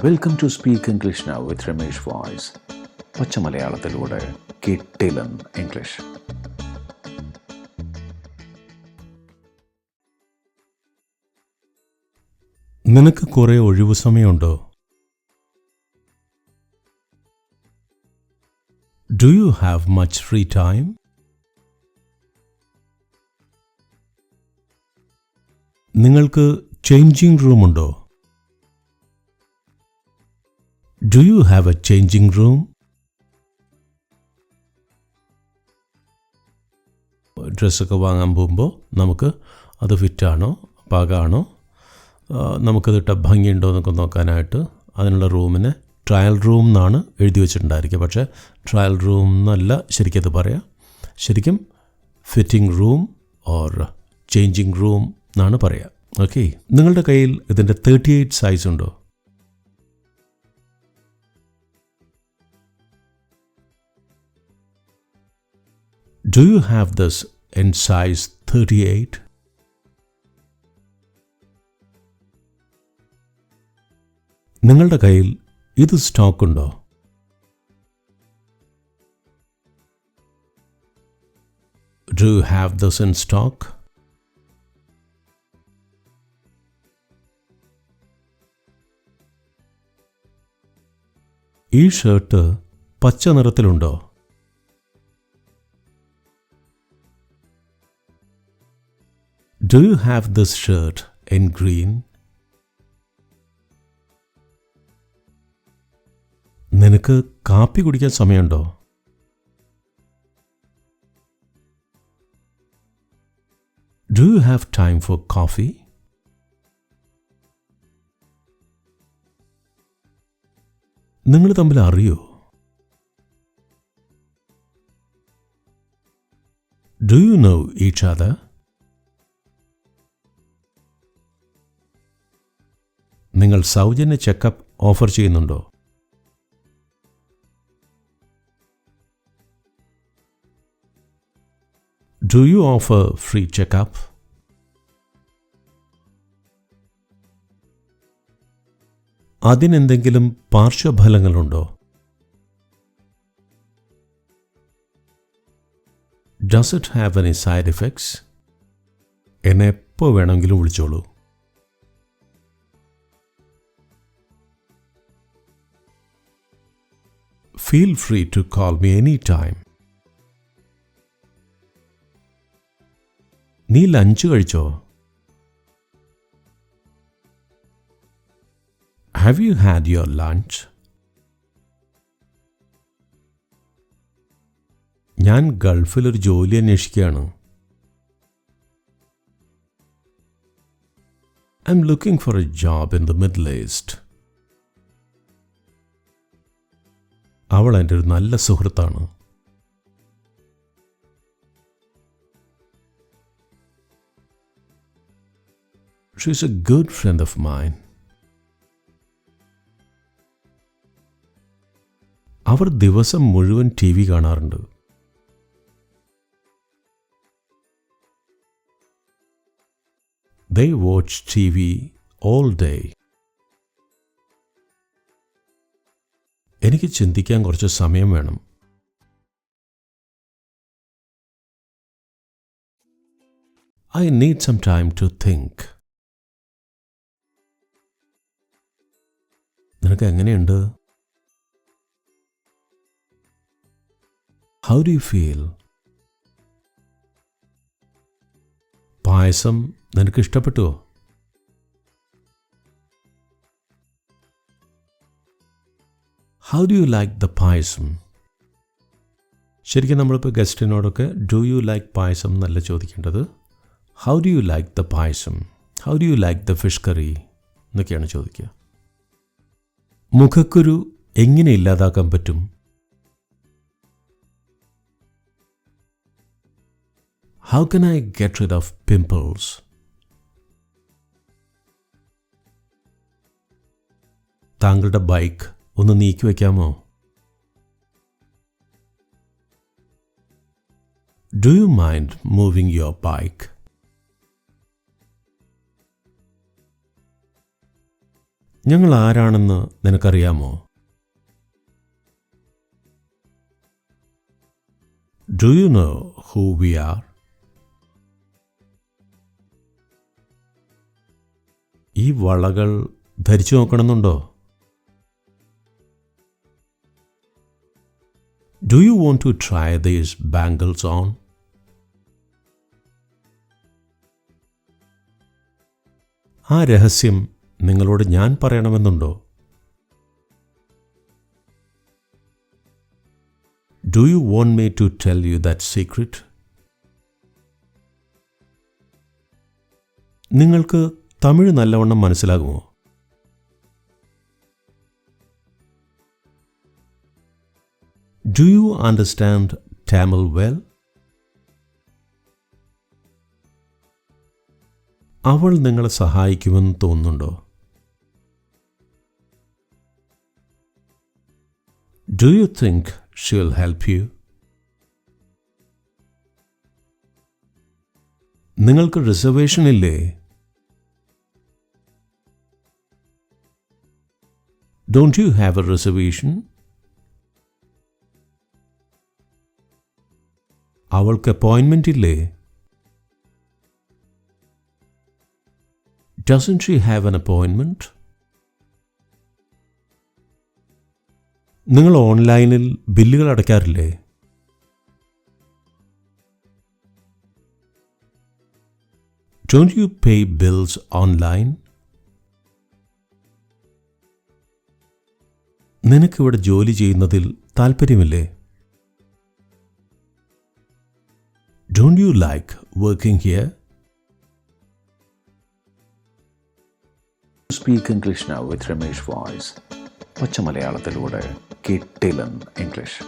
Welcome to speak English now with Ramesh voice. പച്ച മലയാളത്തിലൂടെ കിട്ടിലൻ ഇംഗ്ലീഷ്. നിനക്ക് കുറേ ഒഴിവു സമയമുണ്ടോ? Do you have much free time? നിങ്ങൾക്ക് ചേഞ്ചിങ് റൂം ഉണ്ടോ? Do you have a changing room? ഡ്രസ്സൊക്കെ വാങ്ങാൻ പോകുമ്പോൾ നമുക്ക് അത് ഫിറ്റാണോ പാകമാണോ നമുക്കതിട്ട ഭംഗിയുണ്ടോ എന്നൊക്കെ നോക്കാനായിട്ട് അതിനുള്ള റൂമിന് ട്രയൽ റൂം എന്നാണ് എഴുതി വെച്ചിട്ടുണ്ടായിരിക്കുക. പക്ഷേ ട്രയൽ റൂം എന്നല്ല ശരിക്കത് പറയാം. ശരിക്കും fitting room or changing room എന്നാണ് പറയുക. ഓക്കെ, നിങ്ങളുടെ കയ്യിൽ ഇതിൻ്റെ 38 സൈസ് ഉണ്ടോ? Do you have this in size 38? നിങ്ങളുടെ കയ്യിൽ ഇത് സ്റ്റോക്ക് ഉണ്ടോ? Do you have this in stock? ഈ ഷർട്ട് പച്ച നിറത്തിലുണ്ടോ? Do you have this shirt in green? നിനക്ക് കാപ്പി കുടിക്കാൻ സമയമുണ്ടോ? Do you have time for coffee? നിങ്ങൾ തമ്മിൽ അറിയോ? Do you know each other? നിങ്ങൾ സൗജന്യ ചെക്കപ്പ് ഓഫർ ചെയ്യുന്നുണ്ടോ? Do you offer free checkup? അതിനെന്തെങ്കിലും പാർശ്വഫലങ്ങളുണ്ടോ? Does it have any side effects? എന്നെ എപ്പോൾ വേണമെങ്കിലും വിളിച്ചോളൂ. Feel free to call me anytime. നീ ലഞ്ച് കഴിച്ചോ? Have you had your lunch? ഞാൻ ഗൾഫിലൊരു ജോലി അന്വേഷിക്കുകയാണ്. I'm looking for a job in the Middle East. അവൾ എൻ്റെ ഒരു നല്ല സുഹൃത്താണ്. She is a good friend of mine. അവർ ദിവസം മുഴുവൻ TV കാണാറുണ്ട്. They watch TV all day. എനിക്ക് ചിന്തിക്കാൻ കുറച്ച് സമയം വേണം. I need some time to think. നിനക്ക് എങ്ങനെയുണ്ട്? How do you feel? പായസം നിനക്ക് ഇഷ്ടപ്പെട്ടോ? How do you like the പായസം? ശരിക്കും നമ്മളിപ്പോൾ ഗസ്റ്റിനോടൊക്കെ ഡു യു ലൈക്ക് പായസം എന്നല്ല ചോദിക്കേണ്ടത്. How do you like the payasam? How do you like the fish curry? എന്നൊക്കെയാണ് ചോദിക്കുക. മുഖക്കുരു എങ്ങനെ ഇല്ലാതാക്കാൻ പറ്റും? How can I get rid of pimples? താങ്കളുടെ ബൈക്ക് ഒന്ന് നീക്കി വയ്ക്കാമോ? Do you mind moving your bike? ഞങ്ങൾ ആരാണെന്ന് നിനക്കറിയാമോ? Do you know who we are? ഈ വളകൾ ധരിച്ചു നോക്കണമെന്നുണ്ടോ? Do you want to try these bangles on? ആ രഹസ്യം നിങ്ങളോട് ഞാൻ പറയണമെന്നുണ്ടോ? Do you want me to tell you that secret? നിങ്ങൾക്ക് തമിഴ് നല്ലവണ്ണം മനസ്സിലാകുമോ? Do you understand Tamil well? അവൾ നിങ്ങളെ സഹായിക്കുമെന്ന് തോന്നുന്നുണ്ടോ? Do you think she will help you? നിങ്ങൾക്ക് റിസർവേഷൻ ഇല്ലേ? Don't you have a reservation? അവൾക്ക് അപ്പോയിൻമെൻ്റ് ഇല്ലേ? Doesn't she have an appointment? നിങ്ങൾ ഓൺലൈനിൽ ബില്ലുകൾ അടയ്ക്കാറില്ലേ? Don't you pay bills online? നിനക്കിവിടെ ജോലി ചെയ്യുന്നതിൽ താൽപ്പര്യമില്ലേ? Don't you like working here? Speak English now with Ramesh Voice. പച്ച മലയാളത്തിലൂടെ കിട്ടിലൻ ഇംഗ്ലീഷ്.